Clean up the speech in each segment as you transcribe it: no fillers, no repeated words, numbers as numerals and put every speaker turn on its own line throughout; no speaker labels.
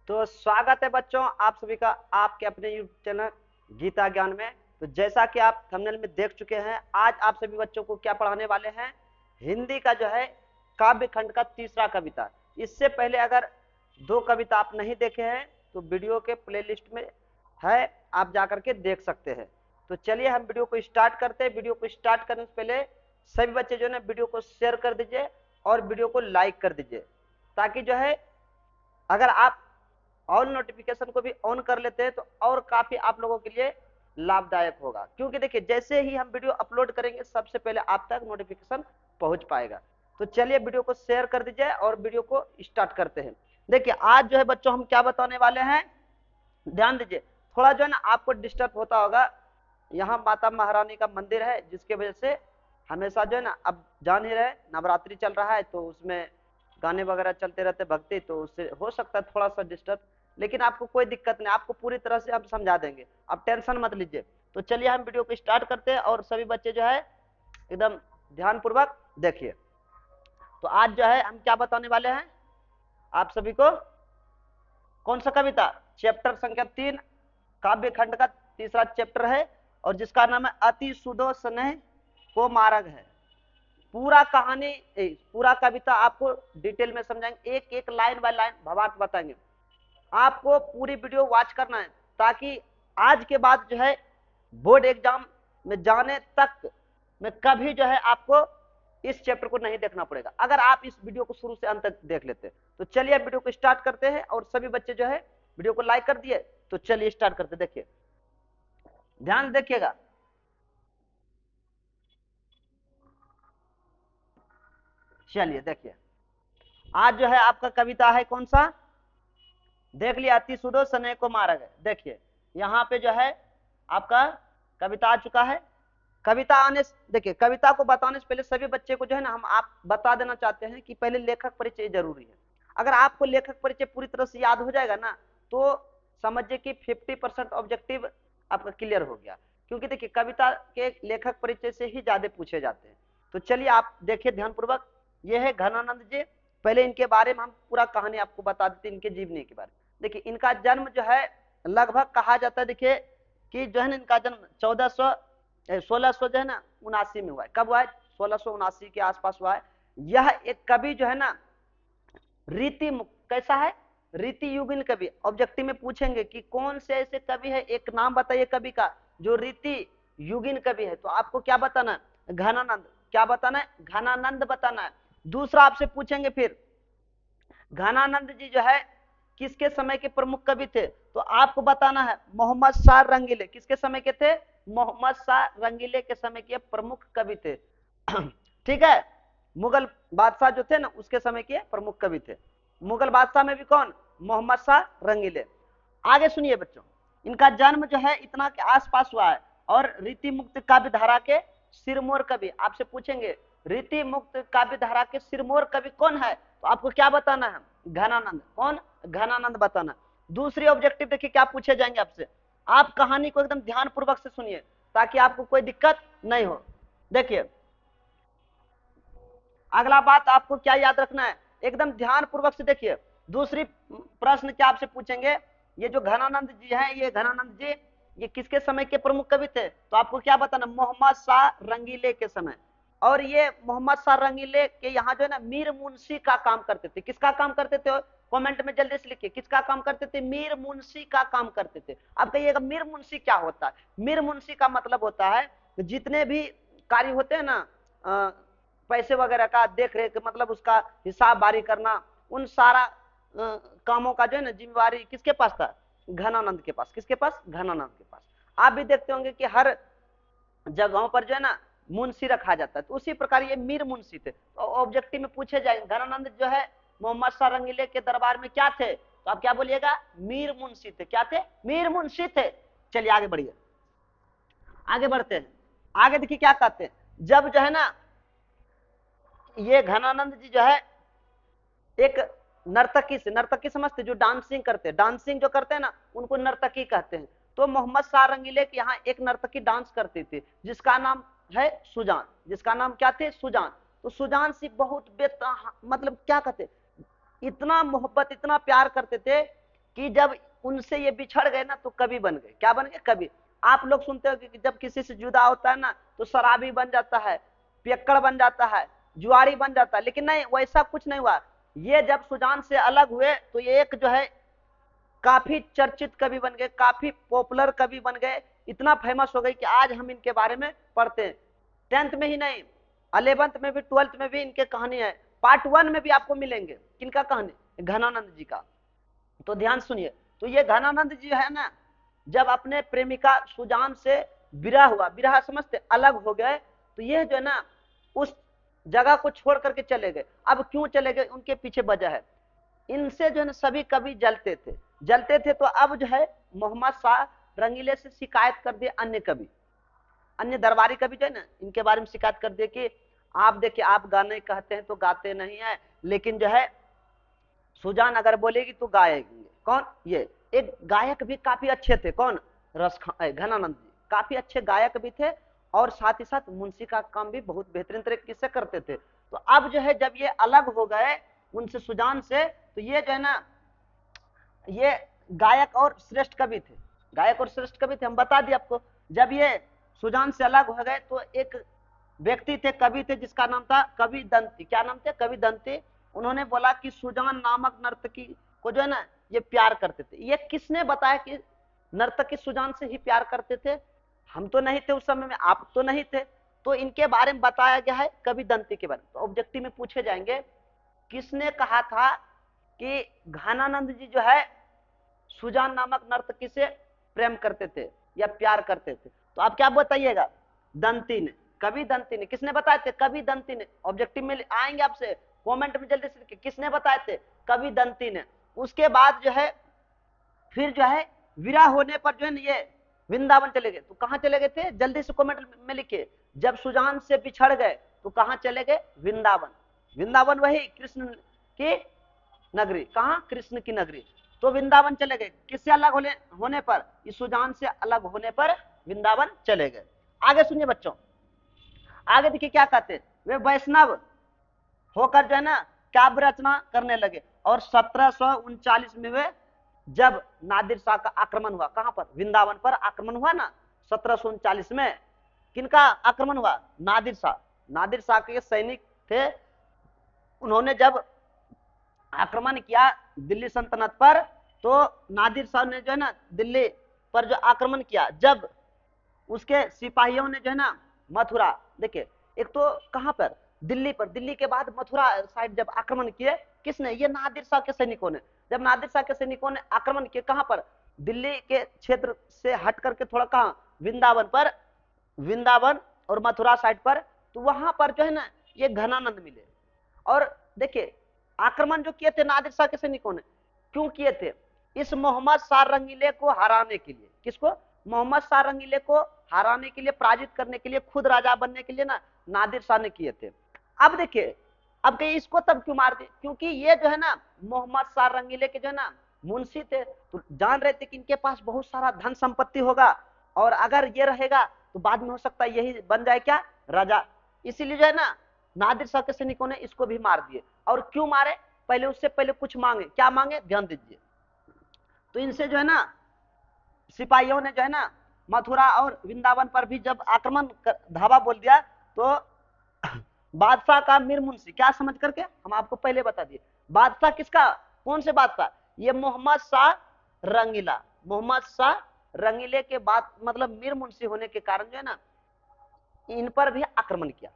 तो स्वागत है बच्चों आप सभी का आपके अपने यूट्यूब चैनल गीता ज्ञान में। तो जैसा कि आप थंबनेल में देख चुके हैं, आज आप सभी बच्चों को क्या पढ़ाने वाले हैं, हिंदी का जो है काव्य खंड का तीसरा कविता। इससे पहले अगर दो कविता आप नहीं देखे हैं तो वीडियो के प्लेलिस्ट में है, आप जाकर के देख सकते हैं। तो चलिए हम वीडियो को स्टार्ट करते हैं। वीडियो को स्टार्ट करने से पहले सभी बच्चे जो है वीडियो को शेयर कर दीजिए और वीडियो को लाइक कर दीजिए, ताकि जो है अगर आप ऑल नोटिफिकेशन को भी ऑन कर लेते हैं तो और काफी आप लोगों के लिए लाभदायक होगा। क्योंकि देखिए जैसे ही हम वीडियो अपलोड करेंगे सबसे पहले आप तक नोटिफिकेशन पहुंच पाएगा। तो चलिए वीडियो को शेयर कर दीजिए और वीडियो को स्टार्ट करते हैं। देखिए आज जो है बच्चों हम क्या बताने वाले हैं, ध्यान दीजिए। थोड़ा जो है ना आपको डिस्टर्ब होता होगा, यहाँ माता महारानी का मंदिर है जिसके वजह से हमेशा जो है ना, अब जान ही रहे नवरात्रि चल रहा है तो उसमें गाने वगैरह चलते रहते भक्ति, तो उससे हो सकता है थोड़ा सा डिस्टर्ब, लेकिन आपको कोई दिक्कत नहीं, आपको पूरी तरह से हम समझा देंगे, आप टेंशन मत लीजिए। तो चलिए हम वीडियो को स्टार्ट करते हैं और सभी बच्चे जो है एकदम ध्यान पूर्वक देखिए। तो आज जो है हम क्या बताने वाले हैं आप सभी को, कौन सा कविता, चैप्टर संख्या 3 काव्य खंड का तीसरा चैप्टर है और जिसका नाम है अति सुदो स्नेह को मार्ग है। पूरा कहानी पूरा कविता आपको डिटेल में समझाएंगे, एक एक लाइन बाय लाइन भावार्थ बताएंगे। आपको पूरी वीडियो वॉच करना है ताकि आज के बाद जो है बोर्ड एग्जाम में जाने तक में कभी जो है आपको इस चैप्टर को नहीं देखना पड़ेगा अगर आप इस वीडियो को शुरू से अंत तक देख लेते हैं। तो चलिए अब वीडियो को स्टार्ट करते हैं और सभी बच्चे जो है वीडियो को लाइक कर दिए। तो चलिए स्टार्ट करते, देखिए ध्यान देखिएगा। चलिए देखिए आज जो है आपका कविता है कौन सा, देख लिया, अति सुदो स्नेह को मार्ग है। देखिए यहाँ पे जो है आपका कविता आ चुका है। कविता आने देखिए कविता को बताने से पहले सभी बच्चे को जो है ना हम आप बता देना चाहते हैं कि पहले लेखक परिचय जरूरी है। अगर आपको लेखक परिचय पूरी तरह से याद हो जाएगा ना तो समझिए कि 50% ऑब्जेक्टिव आपका क्लियर हो गया, क्योंकि देखिए कविता के लेखक परिचय से ही ज्यादा पूछे जाते हैं। तो चलिए आप देखिए ध्यानपूर्वक, ये है घनानंद जी। पहले इनके बारे में हम पूरा कहानी आपको बता देते हैं, इनके जीवनी के बारे में। देखिए इनका जन्म जो है लगभग कहा जाता है, देखिए कि जो है ना इनका जन्म 1600 जो है ना 79 में हुआ है। कब हुआ है, 1679 के आसपास हुआ है। यह एक कवि जो है ना रीति कैसा है, रीति युगीन कवि। ऑब्जेक्टिव में पूछेंगे कि कौन से ऐसे कवि है, एक नाम बताइए कवि का जो रीति युगीन कवि है। तो आपको क्या बताना है, घनानंद। क्या बताना है, घनानंद बताना है। दूसरा आपसे पूछेंगे फिर घनानंद जी जो है किसके समय के प्रमुख कवि थे, तो आपको बताना है मोहम्मद शाह रंगीले। किसके समय के थे, मोहम्मद शाह रंगीले के समय के प्रमुख कवि थे। ठीक है, मुगल बादशाह जो थे ना उसके समय के प्रमुख कवि थे। मुगल बादशाह में भी कौन, मोहम्मद शाह रंगीले। आगे सुनिए बच्चों, इनका जन्म जो है इतना के आसपास हुआ है और रीति मुक्त काव्य धारा के सिरमौर कवि। आपसे पूछेंगे रीति मुक्त काव्य धारा के सिरमौर कवि कौन है, तो आपको क्या बताना है, घनानंद। कौन, घनानंद बताना। दूसरी ऑब्जेक्टिव देखिए क्या पूछे जाएंगे आपसे। आप कहानी को एकदम ध्यान पूर्वक से सुनिए ताकि आपको कोई दिक्कत नहीं हो। देखिए अगला बात आपको क्या याद रखना है, एकदम ध्यान पूर्वक से देखिए। दूसरी प्रश्न क्या आपसे पूछेंगे, ये जो घनानंद जी हैं, ये घनानंद जी ये किसके समय के प्रमुख कवि थे, तो आपको क्या बताना, मोहम्मद शाह रंगीले के समय। और ये मोहम्मद शाह रंगीले के यहाँ जो है ना मीर मुंशी का काम करते थे। किसका काम करते थे, कमेंट में जल्दी से लिखिए, किसका काम करते थे, मीर मुंशी का काम करते थे। अब कहिएगा मीर मुंशी क्या होता है। मीर मुंशी का मतलब होता है जितने भी कार्य होते हैं ना, पैसे वगैरह का देख रेख, मतलब उसका हिसाब बारी करना, उन सारा कामों का जो है ना जिम्मेवारी किसके पास था, घनानंद के पास। किसके पास, घनानंद के पास। आप भी देखते होंगे कि हर जगहों पर जो है ना मुंशी रखा जाता है, तो उसी प्रकार ये मीर मुंशी थे। तो ऑब्जेक्टिव में पूछे जाएंगे घनानंद जो है मोहम्मद शाह रंगीले के दरबार में क्या थे, तो आप क्या बोलिएगा, मीर मुंशी थे। क्या थे, मीर मुंशी थे। चलिए आगे बढ़िए, आगे बढ़ते हैं। आगे देखिए क्या कहते हैं, जब जो है ना ये घनानंद जी जो है एक नर्तकी से, नर्तकी समझते, जो डांसिंग करते हैं, डांसिंग जो करते हैं ना उनको नर्तकी कहते हैं। तो मोहम्मद शाह रंगीले के यहाँ एक नर्तकी डांस करती थी जिसका नाम है सुजान। जिसका नाम क्या थे, सुजान। तो सुजान से बहुत मतलब क्या कहते, इतना मोहब्बत इतना प्यार करते थे कि जब उनसे ये बिछड़ गए ना तो कवि बन गए। क्या बन गए? कवि। आप लोग सुनते हो कि जब किसी से जुदा होता है ना तो शराबी बन जाता है, पियक्कड़ बन जाता है, जुआरी बन जाता है, लेकिन नहीं, वैसा कुछ नहीं हुआ। ये जब सुजान से अलग हुए तो ये एक जो है काफी चर्चित कवि बन गए, काफी पॉपुलर कवि बन गए, इतना फेमस हो गई कि आज हम इनके बारे में पढ़ते हैं। 10th में ही नहीं, 11th में भी, 12th में भी इनके कहानी है। पार्ट 1 में भी आपको मिलेंगे। किनका कहानी? घनानंद जी का। तो ध्यान सुनिए। तो ये घनानंद जी है ना, जब अपने प्रेमिका सुजान से विरह हुआ, विरह समझते, अलग हो गए, तो ये जो है ना उस जगह को छोड़ करके चले गए। अब क्यों चले गए, उनके पीछे वजह है। इनसे जो है ना सभी कवि जलते थे तो अब जो है मोहम्मद शाह रंगीले से शिकायत कर दिए अन्य कवि, अन्य दरबारी कवि जो है ना, इनके बारे में शिकायत कर दिए कि आप देखिए, आप गाने कहते हैं तो गाते नहीं है, लेकिन जो है सुजान अगर बोलेगी तो गाएंगे। कौन? ये एक गायक भी काफी अच्छे थे। कौन? घनानंद जी काफी अच्छे गायक भी थे, और साथ ही साथ मुंशी का काम भी बहुत बेहतरीन तरीके से करते थे। तो अब जो है जब ये अलग हो गए उनसे, सुजान से, तो ये जो है ना, ये गायक और श्रेष्ठ कवि थे, गायक और श्रेष्ठ कवि थे, हम बता दिए आपको। जब ये सुजान से अलग हो गए तो एक व्यक्ति थे, कवि थे, जिसका नाम था कवि दंती। क्या नाम थे? कवि दंती। उन्होंने बोला कि सुजान नामक नर्तकी को जो है ना ये प्यार करते थे। ये किसने बताया कि नर्तकी सुजान से ही प्यार करते थे? हम तो नहीं थे उस समय में, आप तो नहीं थे। तो इनके बारे में बताया गया है कवि दंती के बारे में। तो ऑब्जेक्टिव में पूछे जाएंगे, किसने कहा था कि घनानंद जी जो है सुजान नामक नर्तकी से प्रेम करते थे या प्यार करते थे? तो आप क्या बताइएगा? दंती ने, कवि दंती ने। किसने बताए थे? कवि दंती ने। ऑब्जेक्टिव में आएंगे आपसे, कमेंट में जल्दी से किसने बताए थे? कवि दंती ने। उसके बाद जो है फिर जो है विरह होने पर जो है ना ये वृंदावन चले गए। तो कहां चले गए थे? जल्दी से कमेंट में लिखिए। जब सुजान से बिछड़ गए तो कहां चले गए? वृंदावन। वृंदावन वही कृष्ण की नगरी। कहां? कृष्ण की नगरी। तो वृंदावन चले गए। किससे अलग होने पर? इस सुजान से अलग होने पर वृंदावन चले गए। आगे सुनिए बच्चों, आगे देखिए क्या कहते हैं। वे वैष्णव होकर जो है ना काव्य रचना करने लगे, और 1739 में वे, जब नादिर शाह का आक्रमण हुआ, कहां पर? वृंदावन पर आक्रमण हुआ ना 1739 में। किनका आक्रमण हुआ? नादिर शाह। नादिर शाह के सैनिक थे। उन्होंने जब आक्रमण किया दिल्ली सल्तनत पर, तो नादिर शाह ने जो है ना दिल्ली पर जो आक्रमण किया, जब उसके सिपाहियों ने जो है ना मथुरा, देखिए एक तो कहां पर? दिल्ली पर, दिल्ली के बाद मथुरा साइड जब आक्रमण किए, किसने? ये नादिर शाह के सैनिकों ने। जब नादिर शाह के सैनिकों ने आक्रमण किए, कहां पर? दिल्ली के क्षेत्र से हट करके थोड़ा, कहां? वृंदावन पर, वृंदावन और मथुरा साइड पर। तो वहां पर जो है ना ये घनानंद मिले। और देखिए आक्रमण जो किए थे नादिर शाह के सैनिकों ने, क्यों किए थे? इस मोहम्मद शाह रंगीले को हराने के लिए। किसको? मोहम्मद शाह रंगीले को हराने के लिए, पराजित करने के लिए, खुद राजा बनने के लिए ना नादिर शाह ने किए थे। अब देखिए, अब कहीं इसको तब क्यों मार दिए? क्योंकि ये जो है ना मोहम्मद शाह रंगीले के जो है ना मुंशी थे, तो जान रहे थे कि इनके पास बहुत सारा धन संपत्ति होगा, और अगर ये रहेगा तो बाद में हो सकता है यही बन जाए क्या? राजा। इसीलिए जो है ना नादिर शाह के सैनिकों ने इसको भी मार दिए। और क्यों मारे? पहले, उससे पहले कुछ मांगे। क्या मांगे? ध्यान दीजिए। तो इनसे जो है ना सिपाहियों ने जो है ना मथुरा और वृंदावन पर भी जब आक्रमण धावा बोल दिया, तो बादशाह का मीर मुंशी, क्या समझ करके हम आपको पहले बता दिए। बादशाह किसका? कौन से बादशाह? ये मोहम्मद शाह रंगीला। मोहम्मद शाह रंगीले के बाद, मतलब मीर मुंशी होने के कारण जो है ना इन पर भी आक्रमण किया।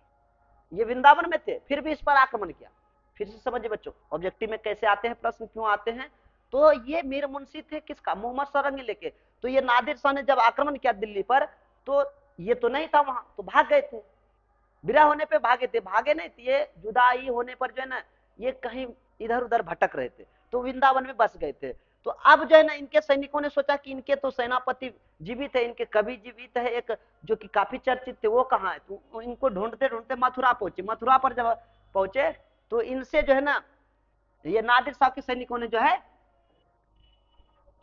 ये वृंदावन में थे, फिर भी इस पर आक्रमण किया। फिर से समझिए बच्चों, ऑब्जेक्टिव में कैसे आते हैं प्रश्न, क्यों आते हैं। तो ये मीर मुंशी थे किसका? मोहम्मद शाह रंगीले के। तो ये नादिर शाह ने जब आक्रमण किया दिल्ली पर, तो ये तो नहीं था वहां, तो भाग गए थे। विरह होने पे भागे थे, भागे नहीं थे, ये जुदाई होने पर जो है ना ये कहीं इधर उधर भटक रहे थे, तो वृंदावन में बस गए थे। तो अब जो है ना इनके सैनिकों ने सोचा कि इनके तो सेनापति जीवित है, इनके कवि जीवित है, एक जो कि काफी चर्चित थे, वो कहाँ है? तो इनको ढूंढते ढूंढते मथुरा पहुंचे। मथुरा पर जब पहुंचे तो इनसे जो है ना ये नादिर शाह के सैनिकों ने जो है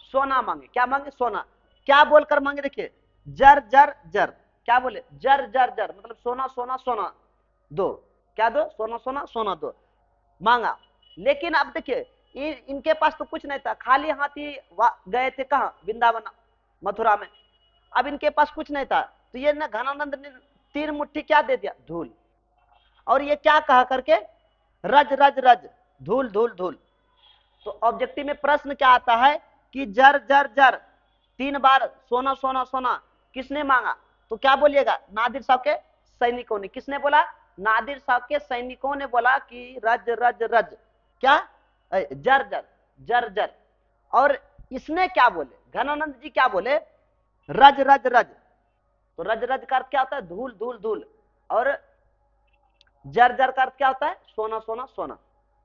सोना मांगे। क्या मांगे? सोना। क्या बोलकर मांगे? देखिए, जर जर जर। क्या बोले? जर जर जर, मतलब सोना सोना सोना दो। क्या दो? सोना सोना सोना दो मांगा। लेकिन अब देखिए इनके पास तो कुछ नहीं था, खाली हाथी गए थे कहाँ, वृंदावन मथुरा में। अब इनके पास कुछ नहीं था, तो ये ना घनानंद ने 3 मुट्ठी क्या दे दिया, धूल। और ये क्या कहा करके, रज रज रज, धूल धूल धूल। तो ऑब्जेक्टिव में प्रश्न क्या आता है कि जर जर जर 3 बार सोना सोना सोना किसने मांगा, तो क्या बोलिएगा, नादिर साहब के सैनिकों ने। किसने बोला, नादिर साहब के सैनिकों ने बोला कि रज रज रज, क्या, जर जर जर जर। और इसने क्या बोले, घनानंद जी क्या बोले, रज रज रज। तो रज रज का अर्थ क्या होता है, धूल धूल धूल। और जर जर का अर्थ क्या होता है, सोना सोना सोना,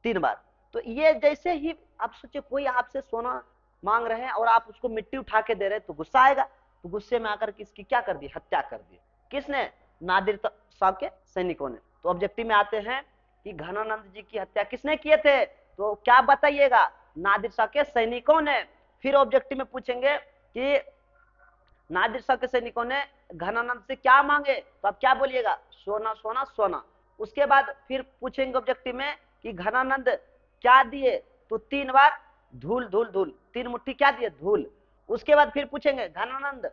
3 बार। तो ये जैसे ही आप सोचिए कोई आपसे सोना मांग रहे हैं और आप उसको मिट्टी उठा के दे रहे हैं, तो गुस्सा आएगा। तो गुस्से में आकर किसकी क्या कर दी, हत्या कर दी। किसने, नादिर साहब के सैनिकों ने। तो ऑब्जेक्टिव में आते हैं कि घनानंद जी की हत्या किसने किए थे, तो क्या बताइएगा, नादिर साहब के सैनिकों ने। फिर ऑब्जेक्टिव में पूछेंगे कि नादिर साहब के सैनिकों ने घनानंद से क्या मांगे, तो आप क्या बोलिएगा, सोना सोना सोना। उसके बाद फिर पूछेंगे ऑब्जेक्टिव में कि घनानंद क्या दिए, तो 3 बार धूल धूल धूल, 3 मुट्ठी क्या दिए, धूल। उसके बाद फिर पूछेंगे घनानंद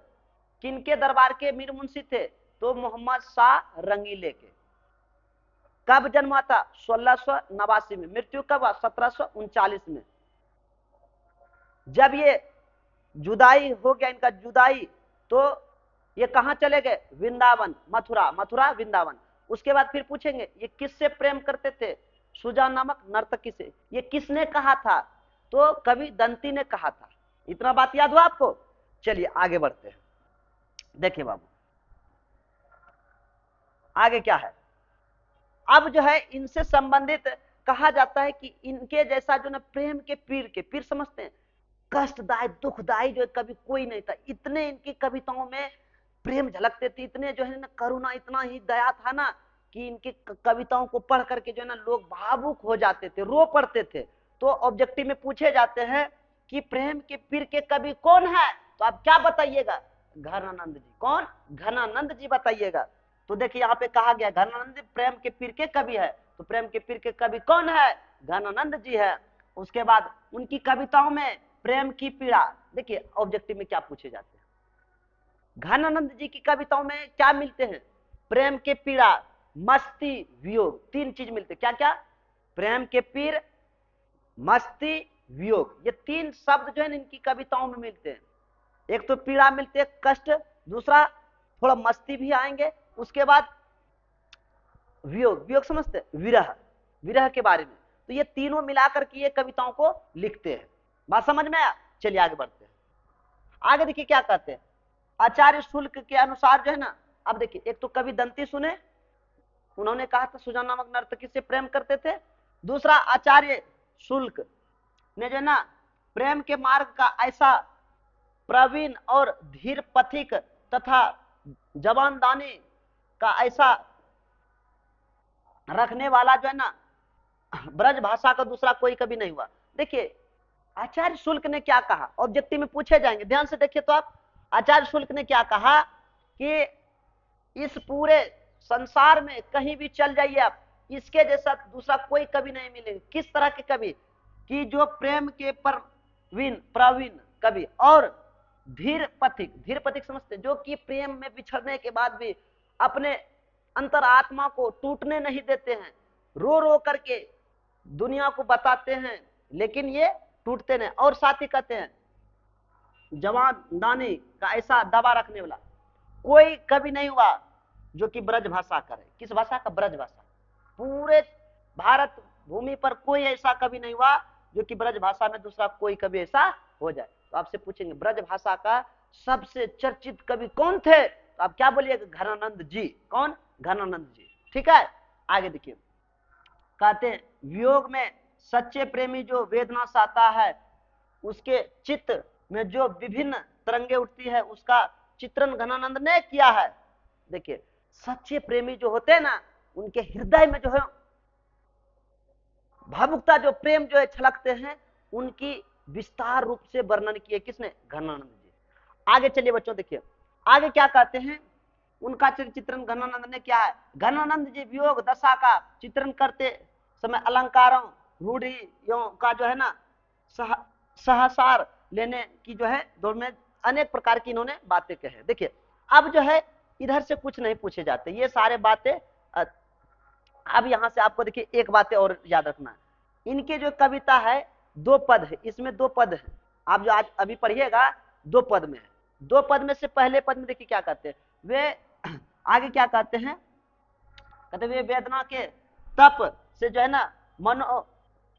किनके दरबार के मीर मुंशी थे, तो मोहम्मद शाह रंगीले के। कब जन्म हुआ था, 1689 में। मृत्यु कब हुआ, 1739 में। जब ये जुदाई हो गया, इनका जुदाई, तो ये कहां चले गए, वृंदावन मथुरा, मथुरा वृंदावन। उसके बाद फिर पूछेंगे ये किससे प्रेम करते थे, सुजा नामक नर्तकी से। ये किसने कहा था, तो कवि दंती ने कहा था। इतना बात याद हुआ आपको। चलिए आगे बढ़ते हैं। देखिए बाबू आगे क्या है, अब जो है इनसे संबंधित कहा जाता है कि इनके जैसा जो ना प्रेम के पीर समझते हैं, कष्टदायी दुखदायी जो कभी कोई नहीं था। इतने इनकी कविताओं में प्रेम झलकते थे, इतने जो है ना करुणा, इतना ही दया था ना कि इनकी कविताओं को पढ़ करके जो है ना लोग भावुक हो जाते थे, रो पड़ते थे। तो ऑब्जेक्टिव में पूछे जाते हैं कि प्रेम के पीर के कवि कौन है, तो आप क्या बताइएगा, घनानंद जी। कौन, घनानंद जी बताइएगा। तो देखिए यहाँ पे कहा गया घनानंद प्रेम के पीर के कवि है। तो प्रेम के पीर के कवि कौन है, घनानंद जी है। उसके बाद उनकी कविताओं में प्रेम की पीड़ा, देखिए ऑब्जेक्टिव में क्या पूछे जाते हैं, घनानंद जी की कविताओं में क्या मिलते हैं, प्रेम के पीड़ा, मस्ती, वियोग, 3 चीज मिलते हैं। क्या क्या, प्रेम के पीर, मस्ती, वियोग। ये 3 शब्द जो है इनकी कविताओं में मिलते हैं। एक तो पीड़ा मिलते है, कष्ट, दूसरा थोड़ा मस्ती भी आएंगे, उसके बाद वियोग, वियोग समझते, विरह, विरह के बारे में। तो ये तीनों मिलाकर के ये कविताओं को लिखते हैं। बात समझ में आया। चलिए आगे बढ़ते हैं। आगे देखिए क्या कहते हैं, आचार्य शुल्क के अनुसार जो है ना, अब देखिए एक तो कवि दंती सुने, उन्होंने कहा था सुजा नामक नर्तकी से प्रेम करते थे। दूसरा आचार्य शुल्क ने जो है ना प्रेम के मार्ग का ऐसा प्रवीण और धीर पथिक तथा जवानदानी का ऐसा रखने वाला जो है ना ब्रज भाषा का दूसरा कोई कभी नहीं हुआ। देखिए आचार्य शुल्क ने क्या कहा, ऑब्जेक्टिव में पूछे जाएंगे, ध्यान से देखिए। तो आप, आचार्य शुल्क ने क्या कहा कि इस पूरे संसार में कहीं भी चल जाइए आप, इसके जैसा दूसरा कोई कवि नहीं मिलेंगे। किस तरह के कवि, कि जो प्रेम के प्रवीण कवि और धीर पथिक समझते, जो कि प्रेम में बिछड़ने के बाद भी अपने अंतरात्मा को टूटने नहीं देते हैं, रो रो करके दुनिया को बताते हैं, लेकिन ये टूटते नहीं। और साथ ही कहते हैं जवानदानी का ऐसा दबा रखने वाला कोई कभी नहीं हुआ जो कि ब्रज भाषा करे। किस भाषा का, ब्रज भाषा। पूरे भारत भूमि पर कोई ऐसा कभी नहीं हुआ जो कि ब्रज भाषा में दूसरा कोई कभी ऐसा हो जाए। तो आपसे पूछेंगे ब्रज भाषा का सबसे चर्चित कवि कौन थे, तो आप क्या बोलिएगा, घनानंद जी। कौन, घनानंद जी। ठीक है, आगे देखिए कहते हैं वियोग में सच्चे प्रेमी जो वेदना सहता है, उसके चित्त में जो विभिन्न तरंगे उठती है, उसका चित्रण घनानंद ने किया है। देखिए सच्चे प्रेमी जो होते हैं ना, उनके हृदय में जो है भावुकता, जो प्रेम जो है छलकते हैं, उनकी विस्तार रूप से वर्णन किए किसने, घनानंद जी। आगे चलिए बच्चों, देखिए आगे क्या कहते हैं, उनका चित्रण घनानंद ने किया है। घनानंद जी वियोग दशा का चित्रण करते समय अलंकारों, रूढ़ियों का जो है ना सहसार लेने की जो है दौड़ में अनेक प्रकार की इन्होंने बातें कहे। देखिए अब जो है इधर से कुछ नहीं पूछे जाते, ये सारे बातें अब यहां से आपको देखिए एक बात और याद रखना है, इनके जो कविता है दो पद है, इसमें दो पद है, आप जो आज अभी पढ़िएगा दो पद में है। दो पद में से पहले पद में देखिए क्या कहते हैं वे, आगे क्या कहते हैं, कहते वे वेदना के तप से जो है ना मनो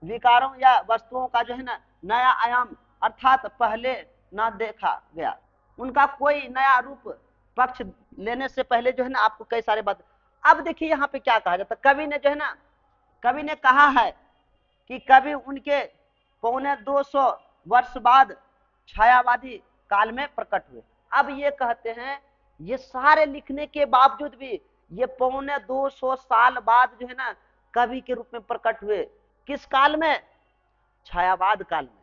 विकारों या वस्तुओं का जो है ना नया आयाम अर्थात पहले ना देखा गया, उनका कोई नया रूप पक्ष लेने से पहले जो है ना आपको कई सारे बात। अब देखिए यहाँ पे क्या कहा जाता, कवि ने जो है ना, कवि ने कहा है कि कवि उनके 250 वर्ष बाद छायावादी काल में प्रकट हुए। अब ये कहते हैं ये सारे लिखने के बावजूद भी ये 250 साल बाद जो है ना कवि के रूप में प्रकट हुए, किस काल में, छायावाद काल में।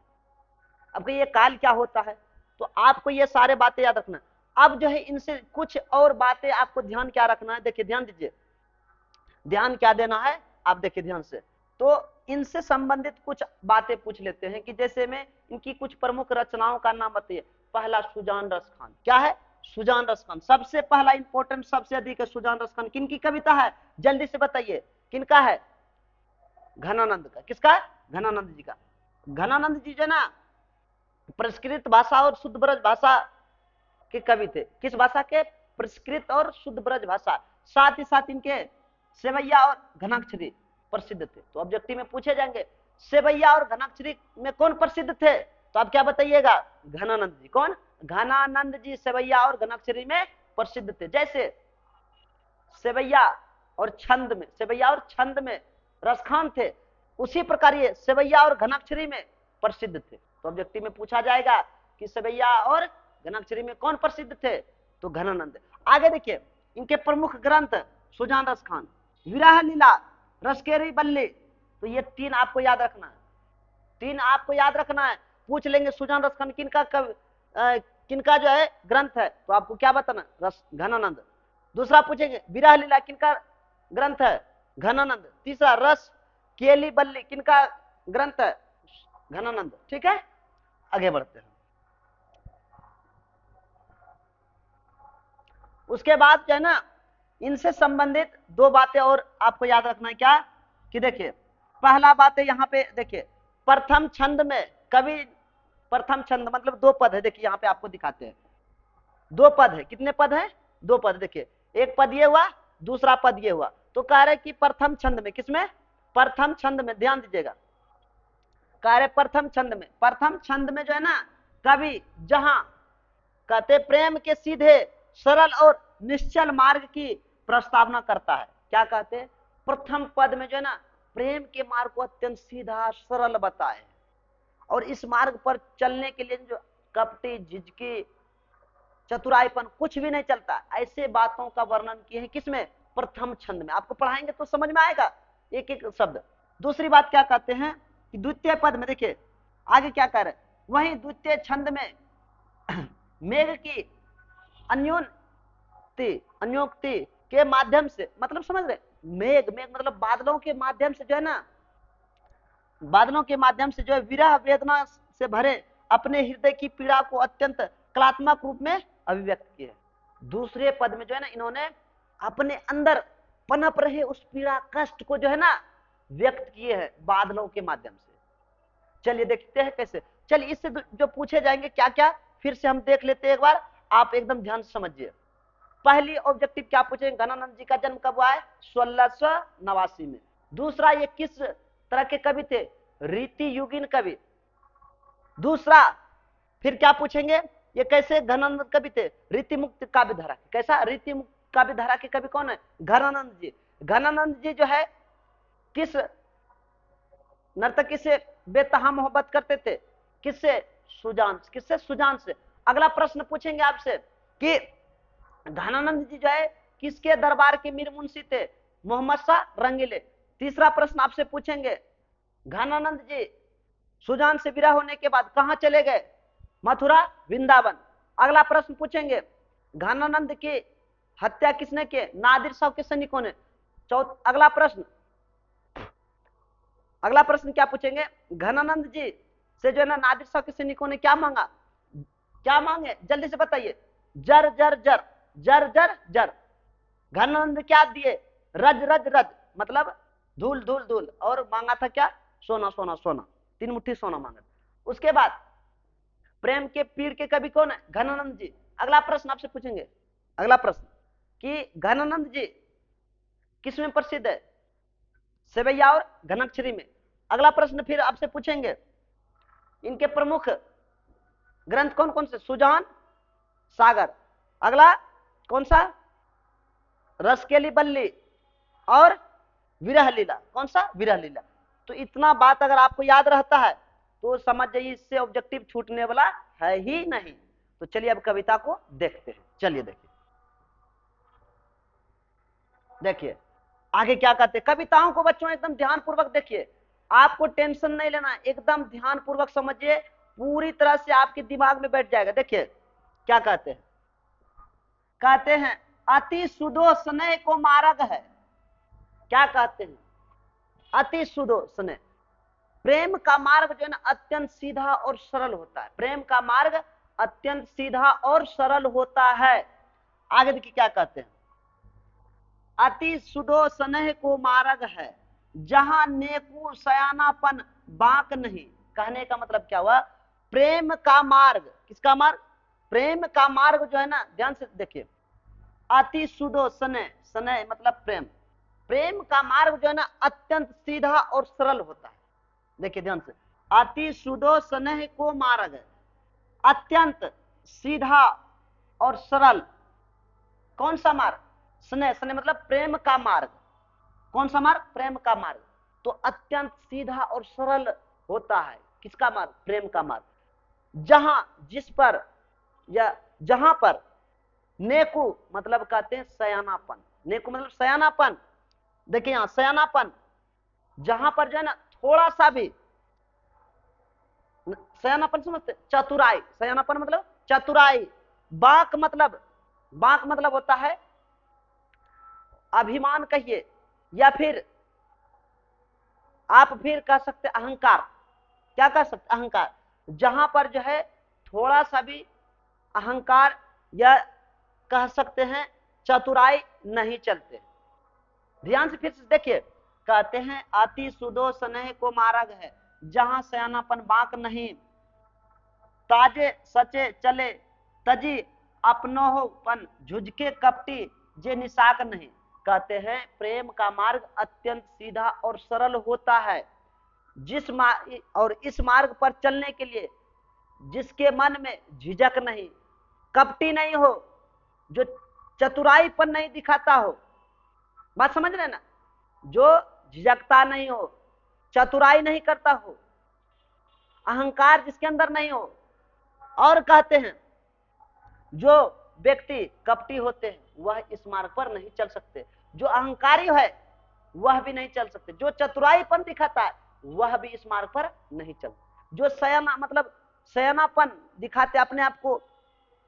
अब ये काल क्या होता है, तो आपको ये सारे बातें याद रखना। अब जो है इनसे कुछ और बातें आपको ध्यान क्या रखना है, देखिए ध्यान दीजिए, ध्यान क्या देना है आप देखिए ध्यान से। तो इनसे संबंधित कुछ बातें पूछ लेते हैं कि जैसे में इनकी कुछ प्रमुख रचनाओं का नाम बताइए। पहला सुजान रस खान, क्या है, सुजान रस खान सबसे पहला इंपॉर्टेंट सबसे अधिक है सुजान रस खान। किनकी कविता है जल्दी से बताइए, किनका है, घनानंद का। किसका, घनानंद जी का। घनानंद जी जो ना प्रस्कृत भाषा और शुद्ध ब्रज भाषा के कवि थे। किस भाषा के, प्रस्कृत और शुद्ध ब्रज भाषा, साथ ही साथ इनके सेवैया और घनाक्षरी प्रसिद्ध थे। तो ऑब्जेक्टिव में पूछे जाएंगे सेवैया और घनाक्षरी में कौन प्रसिद्ध थे, तो आप क्या बताइएगा, घनानंद जी। कौन, घनानंद जी सेवैया और घनाक्षरी में प्रसिद्ध थे। जैसे सेवैया और छंद में, सेवैया और छंद में रसखान थे, उसी प्रकार ये सेवैया और घनाक्षरी में प्रसिद्ध थे। तो ऑब्जेक्टिव में पूछा जाएगा कि सेवैया और घनाक्षरी में कौन प्रसिद्ध थे, तो घनानंद। आगे देखिए इनके प्रमुख ग्रंथ सुजान रस खान, विरह लीला, रसकेरी बल्ली। तो ये तीन आपको याद रखना है, तीन आपको याद रखना है। पूछ लेंगे सुजान रस खान किनका किनका जो है ग्रंथ है, तो आपको क्या बताना, रस घनानंद। दूसरा पूछेंगे विरह लीला किनका ग्रंथ है, घनानंद। तीसरा रस केली बल्ली किनका ग्रंथ है, घनानंद। ठीक है, आगे बढ़ते हैं। उसके बाद जो है ना इनसे संबंधित दो बातें और आपको याद रखना है, क्या कि देखिए पहला बात है यहाँ पे देखिए प्रथम छंद में कवि, प्रथम छंद मतलब दो पद है, देखिए यहाँ पे आपको दिखाते हैं दो पद है। कितने पद है, दो पद। देखिए एक पद ये हुआ, दूसरा पद ये हुआ। तो कह रहे कि प्रथम छंद में, किसमें, प्रथम छंद में, ध्यान दीजिएगा, कह रहे प्रथम छंद में। प्रथम छंद में जो है ना कवि जहां कहते प्रेम के सीधे सरल और निश्चल मार्ग की प्रस्तावना करता है। क्या कहते, प्रथम पद में जो है ना प्रेम के मार्ग को अत्यंत सीधा सरल बताए, और इस मार्ग पर चलने के लिए जो कपटी झिझकी चतुराईपन कुछ भी नहीं चलता, ऐसे बातों का वर्णन किए हैं किसमें, प्रथम छंद में। आपको पढ़ाएंगे तो समझ में आएगा एक एक शब्द। दूसरी बात क्या कहते हैं कि द्वितीय पद में देखिए आगे क्या कह रहे, वहीं द्वितीय छंद में मेघ की अन्योक्ति के माध्यम से, मतलब समझ रहे, मेघ मेघ मतलब बादलों के माध्यम से जो है ना, बादलों के माध्यम से जो है विरह वेदना से भरे अपने हृदय की पीड़ा को अत्यंत कलात्मक रूप में अभिव्यक्त किए। दूसरे पद में जो है ना इन्होंने अपने अंदर पनप रहे उस पीड़ा कष्ट को जो है ना व्यक्त किए हैं बादलों के माध्यम से। चलिए देखते हैं कैसे। चलिए इससे जो पूछे जाएंगे क्या क्या फिर से हम देख लेते हैं एक बार, आप एकदम ध्यान से समझिए। पहली ऑब्जेक्टिव क्या पूछेंगे, घनानंद जी का जन्म कब हुआ है, 1689 में। दूसरा ये किस तरह के कवि थे, रीति युगीन कवि। दूसरा फिर क्या पूछेंगे, ये कैसे घनानंद कवि थे, रीति मुक्त काव्य धारा। कैसा, रीति मुक्त काव्य धारा के कवि कौन है, घनानंद जी। घनानंद जी जो है किस नर्तकी से बेतहा मोहब्बत करते थे, किससे, सुजान। किससे, सुजान से। अगला प्रश्न पूछेंगे आपसे कि घनानंद जी जो है किसके दरबार के मीर मुंशी थे, मोहम्मद शाह रंगीले। तीसरा प्रश्न आपसे पूछेंगे घनानंद जी सुजान से विरह होने के बाद कहां चले गए, मथुरा वृंदावन। अगला प्रश्न पूछेंगे घनानंद की हत्या किसने की, नादिर साहब के सैनिकों ने। अगला प्रश्न अगला प्रश्न क्या पूछेंगे, घनानंद जी से जो है ना नादिर शाह के सैनिकों ने क्या मांगा, क्या मांगे जल्दी से बताइए, जर जर जर जर जर जर। घनानंद क्या दिए, रज रज रज मतलब धूल धूल धूल, और मांगा था क्या, सोना सोना सोना, 3 मुट्ठी सोना मांगा। उसके बाद प्रेम के पीर के कवि कौन है, घनानंद जी। अगला प्रश्न आपसे पूछेंगे, अगला प्रश्न कि घनानंद जी किस में प्रसिद्ध है, सेवैया और घनाक्षरी में। अगला प्रश्न फिर आपसे पूछेंगे, इनके प्रमुख ग्रंथ कौन कौन से, सुजान सागर, अगला कौन सा, रसकेली बल्ली, और विरह लीला, कौन सा, विरह लीला। तो इतना बात अगर आपको याद रहता है तो समझ जाइए इससे ऑब्जेक्टिव छूटने वाला है ही नहीं। तो चलिए अब कविता को देखते हैं, चलिए देखिए, देखिए आगे क्या कहते हैं। कविताओं को बच्चों एकदम ध्यान पूर्वक देखिए, आपको टेंशन नहीं लेना, एकदम ध्यान पूर्वक समझिए, पूरी तरह से आपके दिमाग में बैठ जाएगा। देखिए क्या कहते हैं, कहते हैं अति सुदो स्नेह को मार्ग है, क्या कहते हैं, अति सुदो स्नेह, प्रेम का मार्ग जो है ना अत्यंत सीधा और सरल होता है, प्रेम का मार्ग अत्यंत सीधा और सरल होता है। आगे देखिए क्या कहते हैं, अति सुदो स्नेह को मार्ग है, जहां नेकू सयानापन बांक नहीं। कहने का मतलब क्या हुआ, प्रेम का मार्ग, किसका मार्ग, प्रेम का मार्ग जो है ना, ध्यान से देखिए, अति सुदो स्नेह, स्नेह मतलब प्रेम, प्रेम का मार्ग जो है ना अत्यंत सीधा और सरल होता है। देखिए ध्यान से, अति सुदो स्नेह को मार्ग है, अत्यंत सीधा और सरल, कौन सा मार्ग, स्नेह, स्नेह मतलब प्रेम का मार्ग, कौन सा मार्ग, प्रेम का मार्ग। तो अत्यंत सीधा और सरल होता है, किसका मार्ग, प्रेम का मार्ग, जहां जिस पर या जहां पर नेकू मतलब कहते हैं सयानापन, नेकू मतलब सयानापन, देखिए यहां सयानापन, जहां पर जो है ना थोड़ा सा भी, सयानापन समझते, चतुराई, सयानापन मतलब चतुराई, बाक मतलब होता है अभिमान कहिए, या फिर आप फिर कह सकते अहंकार, क्या कह सकते, अहंकार, जहां पर जो है थोड़ा सा भी अहंकार या कह सकते हैं चतुराई नहीं चलते। ध्यान से फिर से देखिए, कहते हैं अति सुदो स्नेह को मार्ग है, जहां सयानापन बाक नहीं, ताजे सचे चले तजी अपनोपन झुझके कपटी जे निशाक नहीं। कहते हैं प्रेम का मार्ग अत्यंत सीधा और सरल होता है, जिस और इस मार्ग पर चलने के लिए जिसके मन में झिझक नहीं, कपटी नहीं हो, जो चतुराई पर नहीं दिखाता हो, बात समझ रहे ना, जो झिझकता नहीं हो, चतुराई नहीं करता हो, अहंकार जिसके अंदर नहीं हो, और कहते हैं जो व्यक्ति कपटी होते हैं वह इस मार्ग पर नहीं चल सकते, जो अहंकारी है वह भी नहीं चल सकते, जो चतुराईपन दिखाता है वह भी इस मार्ग पर नहीं चल, जो सयाना मतलब सयानापन दिखाते अपने आप को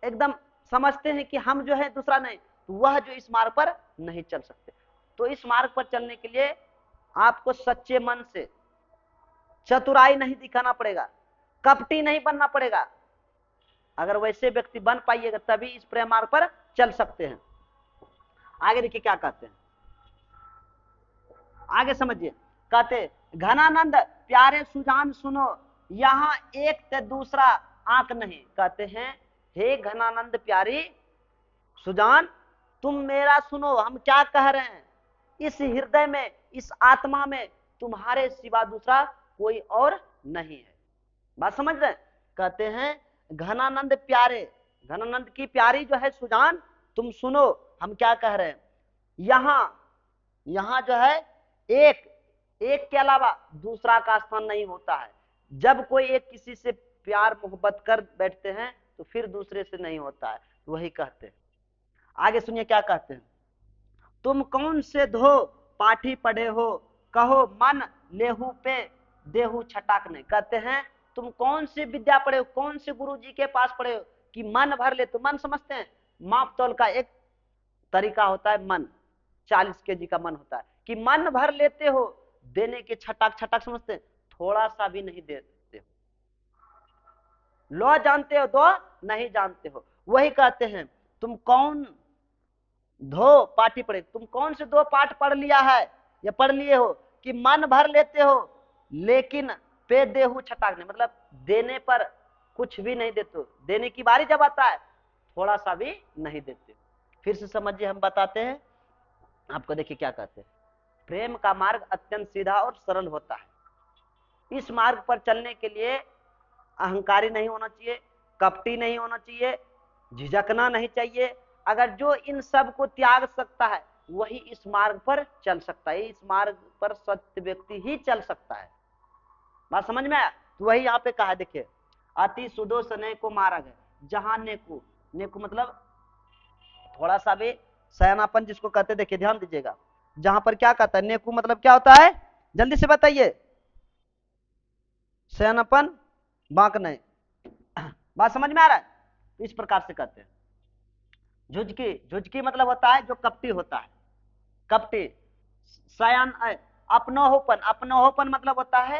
एकदम समझते हैं कि हम जो है दूसरा नहीं, तो वह जो इस मार्ग पर नहीं चल सकते। तो इस मार्ग पर चलने के लिए आपको सच्चे मन से चतुराई नहीं दिखाना पड़ेगा, कपटी नहीं बनना पड़ेगा। अगर वैसे व्यक्ति बन पाइएगा तभी इस प्रेम मार्ग पर चल सकते हैं। आगे देखिए क्या कहते हैं, आगे समझिए, कहते घनानंद प्यारे सुजान सुनो, यहां एक ते दूसरा आंक नहीं। कहते हैं हे घनानंद प्यारी सुजान, तुम मेरा सुनो, हम क्या कह रहे हैं, इस हृदय में, इस आत्मा में तुम्हारे सिवा दूसरा कोई और नहीं है। बात समझ रहे, कहते हैं घनानंद प्यारे, घनानंद की प्यारी जो है सुजान, तुम सुनो हम क्या कह रहे हैं, यहां यहां जो है एक एक के अलावा दूसरा का स्थान नहीं होता है। जब कोई एक किसी से प्यार मोहब्बत कर बैठते हैं तो फिर दूसरे से नहीं होता है, वही कहते हैं। आगे सुनिए क्या कहते हैं, तुम कौन से धो पाठी पढ़े हो, कहो मन लेहू पे देहू छटाक नहीं। कहते हैं तुम कौन सी विद्या पढ़े हो, कौन से गुरु जी के पास पढ़े हो कि मन भर ले, तो मन समझते हैं माप तौल का एक तरीका होता है, मन 40 kg का मन होता है, कि मन भर लेते हो देने के छटाक छटाक समझते हैं, थोड़ा सा भी नहीं देते हो। लो जानते हो, दो नहीं जानते हो। वही कहते हैं तुम कौन दो पाठी पढ़े, तुम कौन से दो पाठ पढ़ लिया है या पढ़ लिए हो कि मन भर लेते हो लेकिन पे देहू छटाक नहीं, मतलब देने पर कुछ भी नहीं देते हो, देने की बारी जब आता है थोड़ा सा भी नहीं देते। फिर से समझिए, हम बताते हैं आपको। देखिए क्या कहते हैं, प्रेम का मार्ग अत्यंत सीधा और सरल होता है। इस मार्ग पर चलने के लिए अहंकारी नहीं होना चाहिए, कपटी नहीं होना चाहिए, झिझकना नहीं चाहिए। अगर जो इन सब को त्याग सकता है वही इस मार्ग पर चल सकता है। इस मार्ग पर सत्य व्यक्ति ही चल सकता है। बात समझ में आया? तो वही यहाँ पे कहा है, देखिए अति सुदोष नेको मार्ग है, जहां नेको, नेको मतलब थोड़ा सा भी सयानापन जिसको कहते हैं, देखिए ध्यान दीजिएगा, जहां पर क्या कहता है नेकू मतलब क्या होता है, जल्दी से बताइए। सयानापन, बांक नहीं। बात समझ में आ रहा है? तो इस प्रकार से कहते हैं। झुझकी, झुझकी मतलब होता है जो कपटी होता है, कपटी। सयान, अपनोहोपन, अपनोहोपन मतलब होता है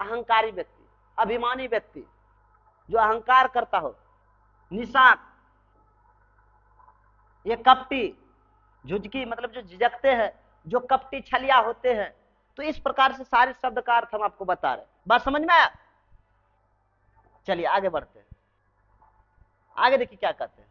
अहंकारी व्यक्ति, अभिमानी व्यक्ति जो अहंकार करता हो। निशाक, ये कपटी। झुझकी मतलब जो झिझकते हैं, जो कपटी छलिया होते हैं। तो इस प्रकार से सारे शब्द का अर्थ हम आपको बता रहे हैं। बात समझ में आया? चलिए आगे बढ़ते हैं। आगे देखिए क्या कहते हैं,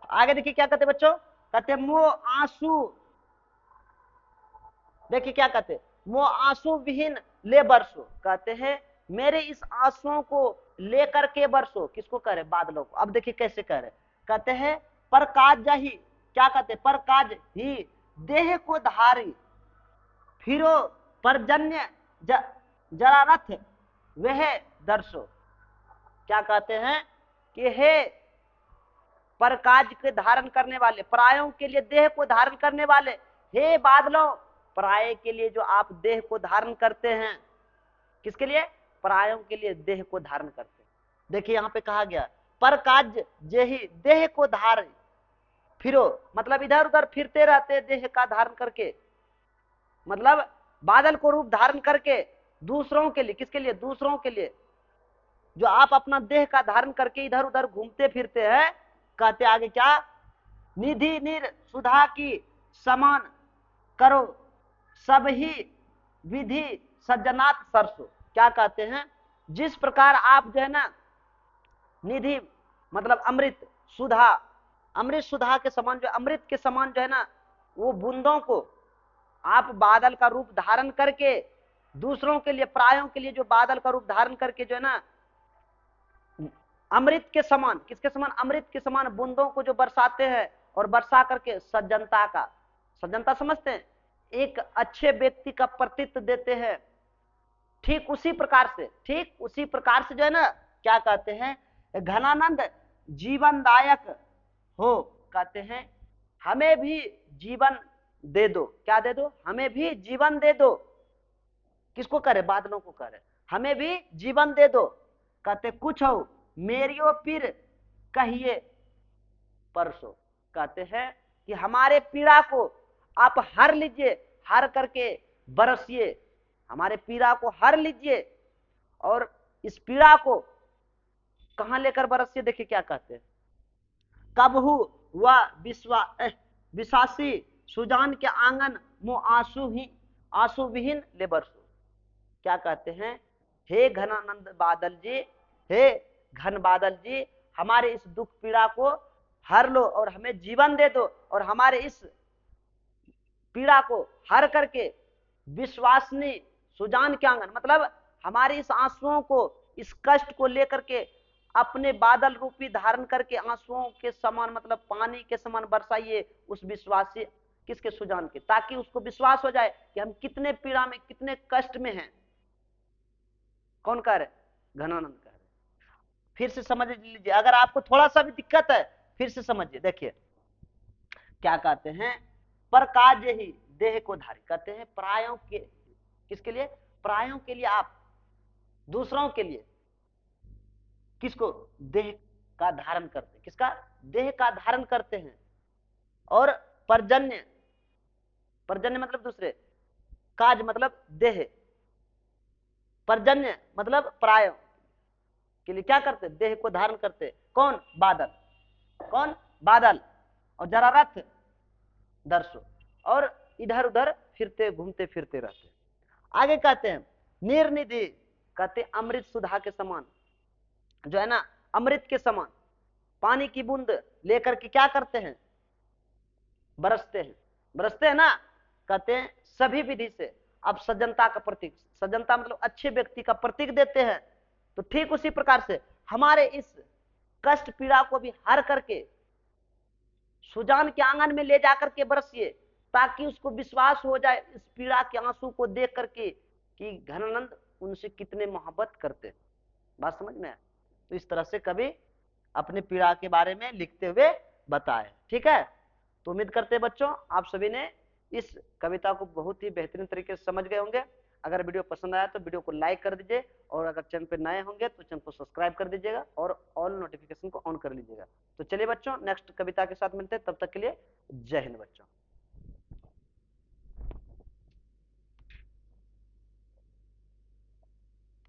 आगे देखिए क्या कहते हैं बच्चों, कहते हैं मोह आंसू। देखिए क्या कहते हैं, मोह आंसू विहीन ले बरसो, कहते हैं मेरे इस आंसुओं को लेकर के बरसो। किसको कह रहे? बादलों को। अब देखिए कैसे कह रहे, कहते हैं पर काज ही, क्या कहते हैं, पर काज ही देह को धारी फिरो परजन्य जरा रथ वह दर्शो। क्या कहते हैं कि हे पर काज के धारण करने वाले, परायों के लिए देह को धारण करने वाले, हे बादलों, पराये के लिए जो आप देह को धारण करते हैं, किसके लिए? परायों के लिए देह को धारण करते हैं। देखिए यहां पे कहा गया पर काज जेहि देह को धार फिरो, मतलब इधर उधर फिरते रहते देह का धारण करके, मतलब बादल को रूप धारण करके दूसरों के लिए। किसके लिए? दूसरों के लिए। जो आप अपना देह का धारण करके इधर उधर घूमते फिरते हैं, कहते आगे क्या, निधि निर सुधा की समान करो सब ही विधि सज्जनात सरसो। क्या कहते हैं, जिस प्रकार आप जो है ना निधि मतलब अमृत, सुधा, अमृत सुधा के समान, जो अमृत के समान जो है ना वो बूंदों को आप बादल का रूप धारण करके दूसरों के लिए, प्रायों के लिए जो बादल का रूप धारण करके जो है ना अमृत के समान, किसके समान? अमृत के समान बूंदों को जो बरसाते हैं और बरसा करके सज्जनता का, सज्जनता समझते हैं, एक अच्छे व्यक्ति का प्रतीत देते हैं। ठीक उसी प्रकार से, ठीक उसी प्रकार से जो है ना क्या कहते हैं, घनानंद जीवनदायक हो, कहते हैं हमें भी जीवन दे दो। क्या दे दो? हमें भी जीवन दे दो। किसको करे? बादलों को करे, हमें भी जीवन दे दो। कहते कुछ हो मेरियो पीर कहिए परसो, कहते हैं कि हमारे पीड़ा को आप हर लीजिए, हर करके बरसिए, हमारे पीड़ा को हर लीजिए और इस पीड़ा को कहां लेकर बरसिए। देखिए क्या कहते हैं, कबहू व विश्वासी सुजान के आंगन मो आंसू ही आंसू विहीन ले बरसो। क्या कहते हैं, हे घनानंद बादल जी, हे घन बादल जी, हमारे इस दुख पीड़ा को हर लो और हमें जीवन दे दो और हमारे इस पीड़ा को हर करके विश्वासनी सुजान के आंगन, मतलब हमारे इस आंसुओं को, इस कष्ट को लेकर के अपने बादल रूपी धारण करके आंसुओं के समान, मतलब पानी के समान बरसाइए उस विश्वासी, किसके? सुजान के, ताकि उसको विश्वास हो जाए कि हम कितने पीड़ा में, कितने कष्ट में हैं। कौन कह रहे? घनानंद कह रहे। फिर से समझ लीजिए, अगर आपको थोड़ा सा भी दिक्कत है फिर से समझिए। देखिए क्या कहते हैं, पर काज ही देह को धारी, कहते हैं प्रायों के, किसके लिए? प्रायों के लिए, आप दूसरों के लिए, किसको? देह का धारण करते हैं। किसका? देह का धारण करते हैं। और पर्जन्य, पर्जन्य मतलब दूसरे, काज मतलब देह, पर्जन्य मतलब प्राय के लिए क्या करते? देह को धारण करते। कौन? बादल। कौन? बादल। और जरा रथ, दर्शो, और इधर उधर फिरते घूमते फिरते रहते। आगे कहते हैं निर्निधि, कहते अमृत सुधा के समान, जो है ना अमृत के समान पानी की बूंद लेकर के क्या करते हैं? बरसते हैं। बरसते हैं ना, कहते हैं सभी विधि से। अब सज्जनता का प्रतीक, सज्जनता मतलब अच्छे व्यक्ति का प्रतीक देते हैं। तो ठीक उसी प्रकार से हमारे इस कष्ट पीड़ा को भी हर करके सुजान के आंगन में ले जाकर के बरसिए, ताकि उसको विश्वास हो जाए इस पीड़ा के आंसू को देख करके कि घनानंद उनसे कितने मोहब्बत करते। बात समझ में? तो इस तरह से कभी अपने पीड़ा के बारे में लिखते हुए बताए। ठीक है, तो उम्मीद करते हैं बच्चों आप सभी ने इस कविता को बहुत ही बेहतरीन तरीके से समझ गए होंगे। अगर वीडियो पसंद आया तो वीडियो को लाइक कर दीजिए, और अगर चैनल पर नए होंगे तो चैनल को सब्सक्राइब कर दीजिएगा और ऑल नोटिफिकेशन को ऑन कर लीजिएगा। तो चलिए बच्चों, नेक्स्ट कविता के साथ मिलते हैं, तब तक के लिए जय हिंद बच्चों।